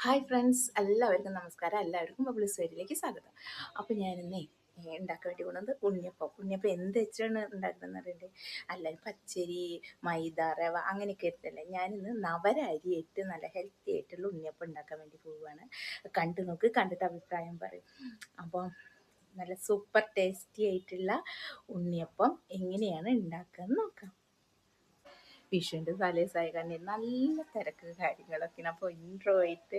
Hi friends, എല്ലാവർക്കും നമസ്കാരം. എല്ലാവർക്കും ബബ്ലൂസ് വീട്ടിലേക്ക് സ്വാഗതം. അപ്പോൾ ഞാനിന്നേ ഉണ്ടാക്കാൻ വേണ്ടി പോകുന്നത് ഉണ്ണിയപ്പം എന്ത് വെച്ചാണ് ഉണ്ടാക്കുന്നത് അറിയണ്ടേ? അല്ല, പച്ചരി, മൈദ, റവ അങ്ങനെയൊക്കെ ഇട്ടല്ലേ. ഞാനിന്ന് നവര അരിയിട്ട് നല്ല ഹെൽത്തി ആയിട്ടുള്ള ഉണ്ണിയപ്പം ഉണ്ടാക്കാൻ വേണ്ടി പോവുകയാണ്. കണ്ടു നോക്ക്, കണ്ടിട്ട് അഭിപ്രായം പറയും. അപ്പോൾ നല്ല സൂപ്പർ ടേസ്റ്റി ആയിട്ടുള്ള ഉണ്ണിയപ്പം എങ്ങനെയാണ് ഉണ്ടാക്കുക എന്ന് നോക്കാം. വിഷുവിൻ്റെ തലേസായ കാരണം നല്ല തിരക്ക് കാര്യങ്ങളൊക്കെയാണ്. അപ്പോൾ ഇൻട്രോ ആയിട്ട്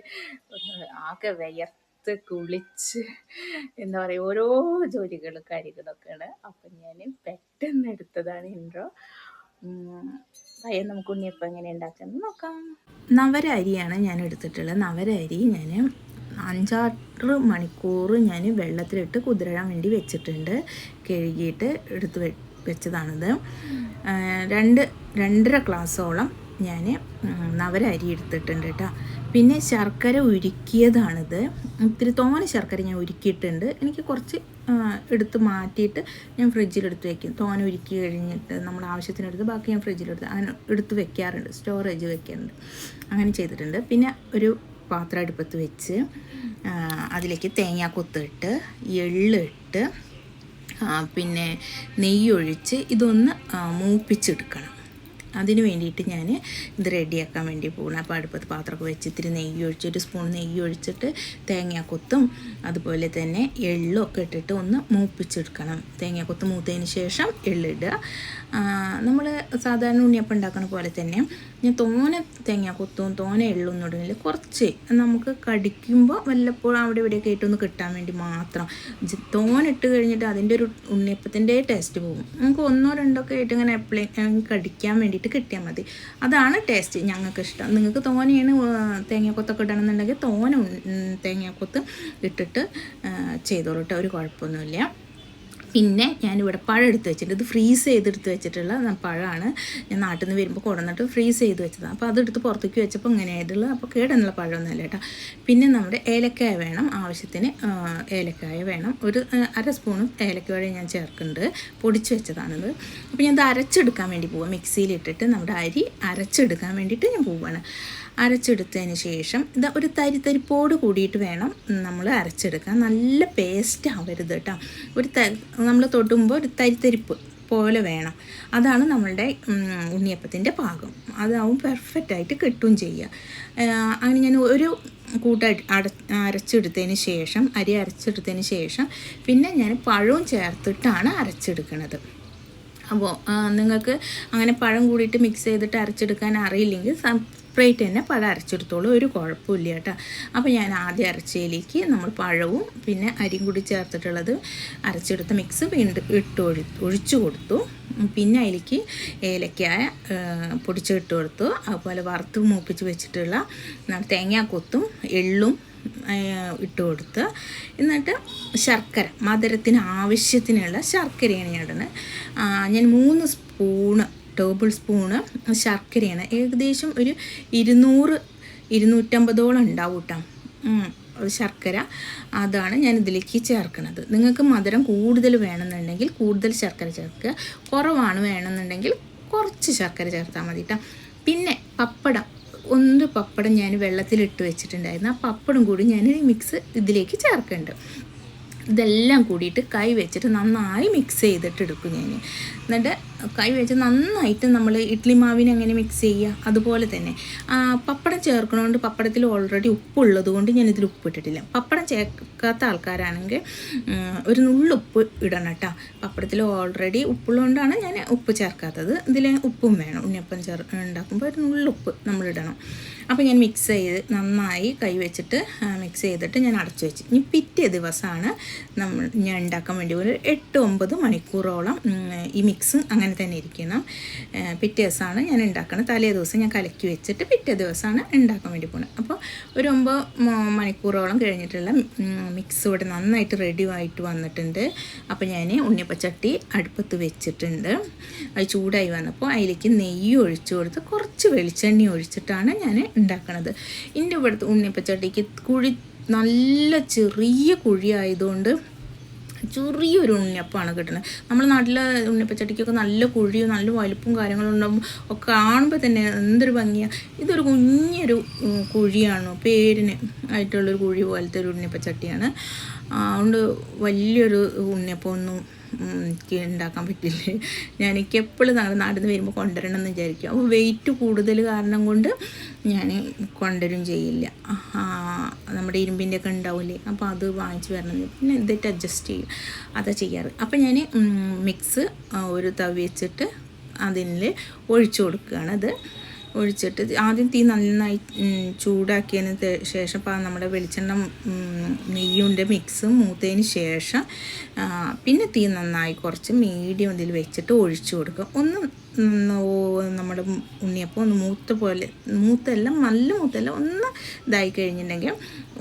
ഒന്ന് ആകെ വിയർത്ത് കുളിച്ച് എന്താ പറയുക, ഓരോ ജോലികളും കാര്യങ്ങളൊക്കെയാണ്. അപ്പം ഞാൻ പെട്ടെന്ന് എടുത്തതാണ് ഇൻട്രോ. പയ്യെ നമുക്ക് ഉണ്ണിയപ്പം എങ്ങനെ ഉണ്ടാക്കുന്നത് നോക്കാം. നവര അരിയാണ് ഞാൻ എടുത്തിട്ടുള്ളത്. നവര അരി ഞാൻ 5-6 മണിക്കൂർ ഞാൻ വെള്ളത്തിലിട്ട് കുതിരാൻ വേണ്ടി വെച്ചിട്ടുണ്ട്. കഴുകിയിട്ട് എടുത്ത് വെച്ചതാണിത്. 2-2.5 ഗ്ലാസ്സോളം ഞാൻ നവര അരി എടുത്തിട്ടുണ്ട് കേട്ടോ. പിന്നെ ശർക്കര ഉരുക്കിയതാണിത്. ഇത്തിരി തോനെ ശർക്കര ഞാൻ ഉരുക്കിയിട്ടുണ്ട്. എനിക്ക് കുറച്ച് എടുത്ത് മാറ്റിയിട്ട് ഞാൻ ഫ്രിഡ്ജിലെടുത്ത് വയ്ക്കും. തോനെ ഉരുക്കി കഴിഞ്ഞിട്ട് നമ്മൾ ആവശ്യത്തിനെടുത്ത് ബാക്കി ഞാൻ ഫ്രിഡ്ജിലെടുത്ത് അങ്ങനെ എടുത്ത് വെക്കാറുണ്ട്, സ്റ്റോറേജ് വെക്കാറുണ്ട്. അങ്ങനെ ചെയ്തിട്ടുണ്ട്. പിന്നെ ഒരു പാത്രം അടുപ്പത്ത് വെച്ച് അതിലേക്ക് തേങ്ങാക്കൊത്തിട്ട് എള്ളിട്ട് പിന്നെ നെയ്യൊഴിച്ച് ഇതൊന്ന് മൂപ്പിച്ചെടുക്കണം. അതിന് വേണ്ടിയിട്ട് ഞാൻ ഇത് റെഡിയാക്കാൻ വേണ്ടി പോകണം. അപ്പോൾ അടുപ്പത്ത് പാത്രമൊക്കെ വെച്ച് ഇത്തിരി നെയ്യ് ഒഴിച്ച്, 1 സ്പൂൺ നെയ്യ് ഒഴിച്ചിട്ട് തേങ്ങാക്കൊത്തും അതുപോലെ തന്നെ എള്ളും ഒക്കെ ഇട്ടിട്ട് ഒന്ന് മൂപ്പിച്ചെടുക്കണം. തേങ്ങാക്കൊത്ത് മൂത്തതിന് ശേഷം എള്ളിടുക. നമ്മൾ സാധാരണ ഉണ്ണിയപ്പം ഉണ്ടാക്കുന്ന പോലെ തന്നെ ഞാൻ തോനെ തേങ്ങാക്കൊത്തും തോനെ എള്ളൊന്നും ഇടുന്നില്ല. കുറച്ച് നമുക്ക് കടിക്കുമ്പോൾ വല്ലപ്പോഴും അവിടെ ഇവിടെയൊക്കെ ആയിട്ടൊന്ന് കിട്ടാൻ വേണ്ടി മാത്രം. തോനെ ഇട്ട് കഴിഞ്ഞിട്ട് അതിൻ്റെ ഒരു ഉണ്ണിയപ്പത്തിൻ്റെ ടേസ്റ്റ് പോകും. നമുക്ക് 1-2 ഒക്കെ ആയിട്ട് ഇങ്ങനെ എപ്പോഴും കടിക്കാൻ വേണ്ടിയിട്ട് കിട്ടിയാൽ മതി. അതാണ് ടേസ്റ്റ് ഞങ്ങൾക്ക് ഇഷ്ടം. നിങ്ങൾക്ക് തോനെയാണ് തേങ്ങാക്കൊത്തൊക്കെ ഇടണമെന്നുണ്ടെങ്കിൽ തോനെ തേങ്ങാക്കൊത്ത് ഇട്ടിട്ട് ചെയ്തോളൂ കേട്ടോ, ഒരു കുഴപ്പമൊന്നുമില്ല. പിന്നെ ഞാനിവിടെ പഴം എടുത്ത് വെച്ചിട്ടുണ്ട്. ഇത് ഫ്രീസ് ചെയ്തെടുത്ത് വെച്ചിട്ടുള്ള പഴമാണ്. ഞാൻ നാട്ടിൽ നിന്ന് വരുമ്പോൾ കൊണ്ടുവന്നിട്ട് ഫ്രീസ് ചെയ്ത് വെച്ചതാണ്. അപ്പോൾ അതെടുത്ത് പുറത്തേക്ക് വെച്ചപ്പോൾ ഇങ്ങനെയായിട്ടുള്ള, അപ്പോൾ കേടുള്ള പഴമൊന്നുമല്ല കേട്ടോ. പിന്നെ നമ്മുടെ ഏലക്കായ വേണം, ആവശ്യത്തിന് ഏലക്കായ വേണം. ഒരു 1/2 സ്പൂൺ ഏലക്കായ ഞാൻ ചേർക്കുന്നുണ്ട്, പൊടിച്ച് വെച്ചതാണിത്. അപ്പോൾ ഞാൻ ഇത് അരച്ചെടുക്കാൻ വേണ്ടി പോവാം. മിക്സിയിലിട്ടിട്ട് നമ്മുടെ അരി അരച്ചെടുക്കാൻ വേണ്ടിയിട്ട് ഞാൻ പോവുകയാണ്. അരച്ചെടുത്തതിന് ശേഷം ഇത് ഒരു തരിപ്പോട് കൂടിയിട്ട് വേണം നമ്മൾ അരച്ചെടുക്കാൻ. നല്ല പേസ്റ്റ് ആവരുത് കേട്ടോ. നമ്മൾ തൊടുമ്പോൾ ഒരു തരിപ്പ് പോലെ വേണം. അതാണ് നമ്മളുടെ ഉണ്ണിയപ്പത്തിൻ്റെ പാകം. അതാവും പെർഫെക്റ്റായിട്ട് കിട്ടുകയും ചെയ്യുക. അങ്ങനെ ഞാൻ ഒരു അരച്ചെടുത്തതിന് ശേഷം, അരി അരച്ചെടുത്തതിന് ശേഷം പിന്നെ ഞാൻ പഴവും ചേർത്തിട്ടാണ് അരച്ചെടുക്കുന്നത്. അപ്പോൾ നിങ്ങൾക്ക് അങ്ങനെ പഴം കൂടിയിട്ട് മിക്സ് ചെയ്തിട്ട് അരച്ചെടുക്കാൻ അറിയില്ലെങ്കിൽ സെപ്പറേറ്റ് തന്നെ പഴം അരച്ചെടുത്തോളൂ, ഒരു കുഴപ്പമില്ല കേട്ടോ. അപ്പോൾ ഞാൻ ആദ്യം അരച്ചതിലേക്ക് നമ്മൾ പഴവും പിന്നെ അരിയും കൂടി ചേർത്തിട്ടുള്ളത് അരച്ചെടുത്ത മിക്സ് വീണ്ടും ഒഴിച്ചു കൊടുത്തു. പിന്നെ അതിലേക്ക് ഏലക്കായ പൊടിച്ചിട്ട് കൊടുത്തു. അതുപോലെ വറുത്ത് മൂപ്പിച്ച് വെച്ചിട്ടുള്ള തേങ്ങാക്കൊത്തും എള്ളും ഇട്ട് കൊടുത്ത്, എന്നിട്ട് ശർക്കര, മധുരത്തിന് ആവശ്യത്തിനുള്ള ശർക്കരയാണ് ഞാൻ ഇടുന്നത്. ഞാൻ 3 സ്പൂണ് ടേബിൾ സ്പൂണ് ശർക്കരയാണ്. ഏകദേശം ഒരു 200-250 ഉണ്ടാവും കേട്ടോ ശർക്കര. അതാണ് ഞാൻ ഇതിലേക്ക് ചേർക്കുന്നത്. നിങ്ങൾക്ക് മധുരം കൂടുതൽ വേണമെന്നുണ്ടെങ്കിൽ കൂടുതൽ ശർക്കര ചേർക്കുക, കുറവാണ് വേണമെന്നുണ്ടെങ്കിൽ കുറച്ച് ശർക്കര ചേർത്താൽ മതി കേട്ടോ. പിന്നെ പപ്പടം ഞാൻ വെള്ളത്തിലിട്ട് വെച്ചിട്ടുണ്ടായിരുന്നു. ആ പപ്പടം കൂടി ഞാൻ മിക്സ് ഇതിലേക്ക് ചേർക്കുന്നുണ്ട്. ഇതെല്ലാം കൂടിയിട്ട് കൈ വെച്ചിട്ട് നന്നായി മിക്സ് ചെയ്തിട്ട് എടുക്കും ഞാൻ. എന്നിട്ട് കൈ വെച്ച് നന്നായിട്ട് നമ്മൾ ഇഡ്ഡലി മാവിന് എങ്ങനെ മിക്സ് ചെയ്യുക അതുപോലെ തന്നെ. പപ്പടം ചേർക്കണോണ്ട് പപ്പടത്തിൽ ഓൾറെഡി ഉപ്പുള്ളത് കൊണ്ട് ഞാനിതിൽ ഉപ്പിട്ടിട്ടില്ല. പപ്പടം ചേർക്കാത്ത ആൾക്കാരാണെങ്കിൽ ഒരു നുള്ളുപ്പ് ഇടണം കേട്ടോ. പപ്പടത്തിൽ ഓൾറെഡി ഉപ്പുള്ളതുകൊണ്ടാണ് ഞാൻ ഉപ്പ് ചേർക്കാത്തത്. ഇതിൽ ഉപ്പും വേണം. ഉണ്ണിയപ്പം ഉണ്ടാക്കുമ്പോൾ ഒരു നുള്ളുപ്പ് നമ്മളിടണം. അപ്പോൾ ഞാൻ മിക്സ് ചെയ്ത് നന്നായി കൈ വെച്ചിട്ട് മിക്സ് ചെയ്തിട്ട് ഞാൻ അടച്ചു വെച്ച്. ഇനി പിറ്റേ ദിവസമാണ് ഞാൻ ഉണ്ടാക്കാൻ വേണ്ടി ഒരു 8-9 മണിക്കൂറോളം ഈ മിക്സ് അങ്ങനെ തന്നെ ഇരിക്കണം. പിറ്റേ ദിവസമാണ് ഞാൻ ഉണ്ടാക്കുന്നത്. തലേ ദിവസം ഞാൻ കലക്കി വെച്ചിട്ട് പിറ്റേ ദിവസമാണ് ഉണ്ടാക്കാൻ വേണ്ടി പോകുന്നത്. അപ്പോൾ ഒരു 9 മണിക്കൂറോളം കഴിഞ്ഞിട്ടുള്ള മിക്സ് ഇവിടെ നന്നായിട്ട് റെഡി ആയിട്ട് വന്നിട്ടുണ്ട്. അപ്പോൾ ഞാൻ ഉണ്ണിയപ്പച്ചട്ടി അടുപ്പത്ത് വെച്ചിട്ടുണ്ട്. അത് ചൂടായി വന്നപ്പോൾ അതിലേക്ക് നെയ്യ് ഒഴിച്ചു കൊടുത്ത് കുറച്ച് വെളിച്ചെണ്ണ ഒഴിച്ചിട്ടാണ് ഞാൻ ഉണ്ടാക്കുന്നത്. എൻ്റെ ഇവിടുത്തെ ഉണ്ണിയപ്പച്ചട്ടിക്ക് നല്ല ചെറിയ കുഴി ആയതുകൊണ്ട് ചെറിയൊരു ഉണ്ണിയപ്പമാണ് കിട്ടുന്നത്. നമ്മുടെ നാട്ടിലെ ഉണ്ണിയപ്പച്ചട്ടിക്കൊക്കെ നല്ല കുഴിയും നല്ല വലുപ്പും കാര്യങ്ങളും ഉണ്ടാകുമ്പോൾ ഒക്കെ കാണുമ്പോൾ തന്നെ എന്തൊരു ഭംഗിയാണ്. ഇതൊരു കുഞ്ഞൊരു കുഴിയാണ്, പേരിന് ആയിട്ടുള്ളൊരു കുഴി പോലത്തെ ഒരു ഉണ്ണിയപ്പച്ചട്ടിയാണ്. അതുകൊണ്ട് വലിയൊരു ഉണ്ണിയപ്പമൊന്നും എനിക്ക് ഉണ്ടാക്കാൻ പറ്റില്ലേ. എനിക്ക് എപ്പോഴും ഞങ്ങളുടെ നാട്ടിൽ നിന്ന് വരുമ്പോൾ കൊണ്ടുവരണം എന്ന് വിചാരിക്കും. അപ്പോൾ വെയിറ്റ് കൂടുതൽ കാരണം കൊണ്ട് ഞാൻ കൊണ്ടുവരും ചെയ്യില്ല. നമ്മുടെ ഇരുമ്പിൻ്റെ ഒക്കെ ഉണ്ടാവില്ലേ, അപ്പോൾ അത് വാങ്ങിച്ച് വരണം. പിന്നെ ഇതായിട്ട് അഡ്ജസ്റ്റ് ചെയ്യും, അതാ ചെയ്യാറ്. അപ്പോൾ ഞാൻ മിക്സ് ഒരു തവി വെച്ചിട്ട് അതിൽ ഒഴിച്ചു കൊടുക്കുകയാണ്. അത് ഒഴിച്ചിട്ട് ആദ്യം തീ നന്നായി ചൂടാക്കിയതിന് ശേഷം നമ്മുടെ വെളിച്ചെണ്ണ നെയ്യിൻ്റെ മിക്സ് മൂത്തതിന് ശേഷം പിന്നെ തീ നന്നായി കുറച്ച് മീഡിയം ഇതിൽ വെച്ചിട്ട് ഒഴിച്ചു കൊടുക്കുക. ഒന്ന് നമ്മുടെ ഉണ്ണിയപ്പം ഒന്ന് മൂത്തല്ല നല്ല മൂത്തല്ല, ഒന്ന് ഇതായി കഴിഞ്ഞിട്ടുണ്ടെങ്കിൽ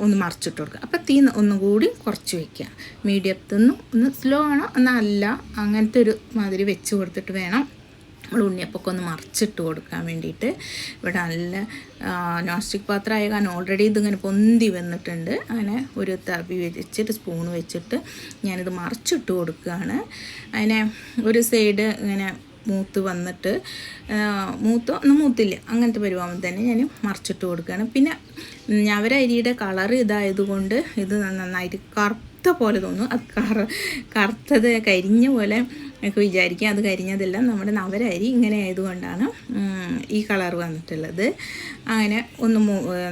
ഒന്ന് മറിച്ചിട്ട് കൊടുക്കുക. അപ്പോൾ തീ ഒന്നും കൂടി കുറച്ച് വയ്ക്കുക. മീഡിയത്തിൽ നിന്ന് ഒന്ന് സ്ലോ ആണോ എന്നല്ല, അങ്ങനത്തെ ഒരു മാതിരി വെച്ച് കൊടുത്തിട്ട് വേണം നമ്മൾ ഉണ്ണിയപ്പൊക്കെ ഒന്ന് മറിച്ചിട്ട് കൊടുക്കാൻ വേണ്ടിയിട്ട്. ഇവിടെ നല്ല നോൺ സ്റ്റിക്ക് പാത്രമായ കാരണം ഓൾറെഡി ഇതിങ്ങനെ പൊന്തി വന്നിട്ടുണ്ട്. അങ്ങനെ ഒരു തവി വെച്ചിട്ട് സ്പൂൺ വെച്ചിട്ട് ഞാനിത് മറിച്ചിട്ട് കൊടുക്കുകയാണ്. അതിനെ ഒരു സൈഡ് ഇങ്ങനെ മൂത്ത് വന്നിട്ട് ഒന്നും മൂത്തില്ല, അങ്ങനത്തെ പരിവാകുമ്പോൾ തന്നെ ഞാൻ മറിച്ചിട്ട് കൊടുക്കുകയാണ്. പിന്നെ ഞവരരിയുടെ കളറ് ഇതായതുകൊണ്ട് ഇത് നന്നായിട്ട് കറുത്ത പോലെ തോന്നും. അത് കറുത്തത് കരിഞ്ഞ പോലെ ഒക്കെ വിചാരിക്കുക, അത് കരിഞ്ഞതല്ല, നമ്മുടെ നവരരി ഇങ്ങനെ ആയതുകൊണ്ടാണ് ഈ കളർ വന്നിട്ടുള്ളത്. അങ്ങനെ ഒന്ന്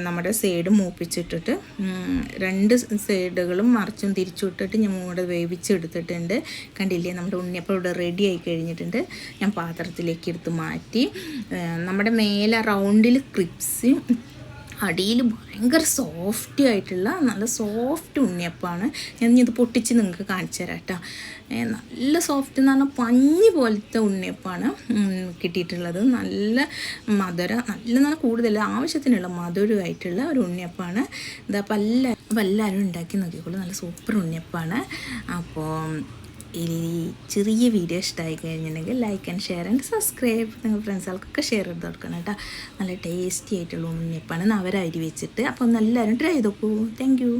നമ്മുടെ സൈഡ് മൂപ്പിച്ചിട്ടിട്ട് രണ്ട് സൈഡുകളും മറിച്ചും തിരിച്ചു ഇട്ടിട്ട് ഞാൻ മൂടെ വേവിച്ചെടുത്തിട്ടുണ്ട്. കണ്ടില്ലേ, നമ്മുടെ ഉണ്ണിയപ്പം ഇവിടെ റെഡി ആയി കഴിഞ്ഞിട്ടുണ്ട്. ഞാൻ പാത്രത്തിലേക്ക് എടുത്ത് മാറ്റി. നമ്മുടെ മേലെ റൗണ്ടിൽ ക്രിപ്സും അടിയിൽ ഭയങ്കര സോഫ്റ്റ് ആയിട്ടുള്ള നല്ല സോഫ്റ്റ് ഉണ്ണിയപ്പമാണ്. ഞാൻ ഇത് പൊട്ടിച്ച് നിങ്ങൾക്ക് കാണിച്ചു തരാം കേട്ടോ. നല്ല സോഫ്റ്റ് എന്ന് പറഞ്ഞാൽ പഞ്ഞി പോലത്തെ ഉണ്ണിയപ്പമാണ് കിട്ടിയിട്ടുള്ളത്. നല്ല മധുരം, നല്ല കൂടുതൽ ആവശ്യത്തിനുള്ള മധുരമായിട്ടുള്ള ഒരു ഉണ്ണിയപ്പമാണ്. ഇതാ എല്ലാവരും ഉണ്ടാക്കി നോക്കിക്കോളൂ, നല്ല സൂപ്പർ ഉണ്ണിയപ്പമാണ്. അപ്പോൾ ഈ ചെറിയ വീഡിയോ ഇഷ്ടമായി കഴിഞ്ഞിട്ടുണ്ടെങ്കിൽ like and share and subscribe. നിങ്ങൾ ഫ്രണ്ട്സുകൾക്കൊക്കെ ഷെയർ ചെയ്ത് കൊടുക്കണം കേട്ടോ. നല്ല ടേസ്റ്റി ആയിട്ടുള്ള ഉണ്ണിയപ്പമാണ് നവരരി വെച്ചിട്ട്. അപ്പോൾ എല്ലാവരും ട്രൈ ചെയ്ത് നോക്കൂ. Thank you.